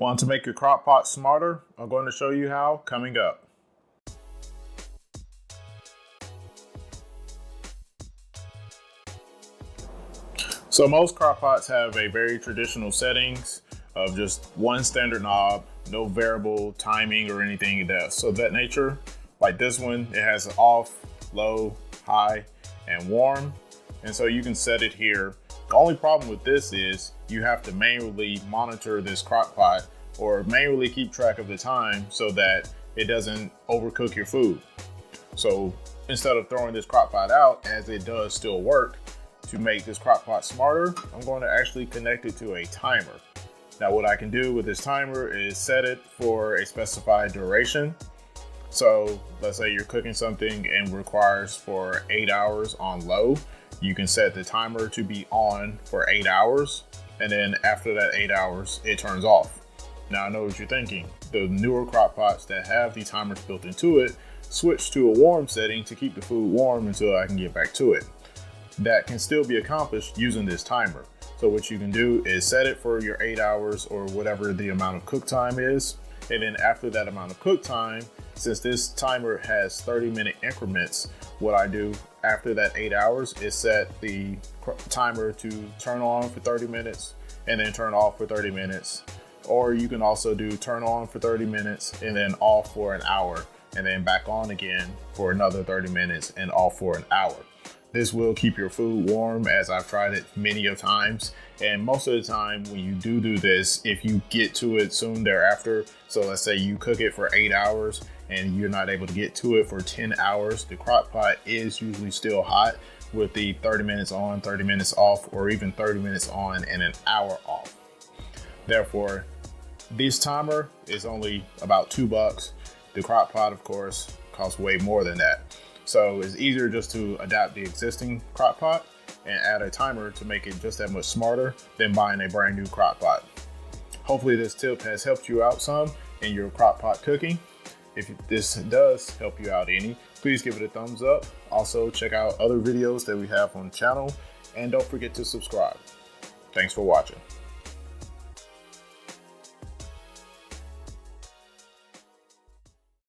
Want to make your crock pot smarter? I'm going to show you how coming up. So most crock pots have a very traditional settings of just one standard knob, no variable timing or anything of that nature. Like this one, it has off, low, high, and warm. And so you can set it here. The only problem with this is you have to manually monitor this crock pot or manually keep track of the time so that it doesn't overcook your food. So instead of throwing this crock pot out, as it does still work, to make this crock pot smarter, I'm going to actually connect it to a timer. Now what I can do with this timer is set it for a specified duration. So let's say you're cooking something and requires for 8 hours on low. You can set the timer to be on for 8 hours. And then after that 8 hours, it turns off. Now I know what you're thinking. The newer crock pots that have the timers built into it switch to a warm setting to keep the food warm until I can get back to it. That can still be accomplished using this timer. So what you can do is set it for your 8 hours or whatever the amount of cook time is. And then after that amount of cook time, since this timer has 30-minute increments, what I do after that 8 hours is set the timer to turn on for 30 minutes and then turn off for 30 minutes. Or you can also do turn on for 30 minutes and then off for an hour and then back on again for another 30 minutes and off for an hour. This will keep your food warm, as I've tried it many of times. And most of the time when you do this, if you get to it soon thereafter, so let's say you cook it for 8 hours and you're not able to get to it for 10 hours, the crock pot is usually still hot with the 30 minutes on, 30 minutes off, or even 30 minutes on and an hour off. Therefore, this timer is only about $2. The crock pot, of course, costs way more than that. So it's easier just to adapt the existing crock pot and add a timer to make it just that much smarter than buying a brand new crock pot. Hopefully this tip has helped you out some in your crock pot cooking. If this does help you out any, please give it a thumbs up. Also check out other videos that we have on the channel and don't forget to subscribe. Thanks for watching.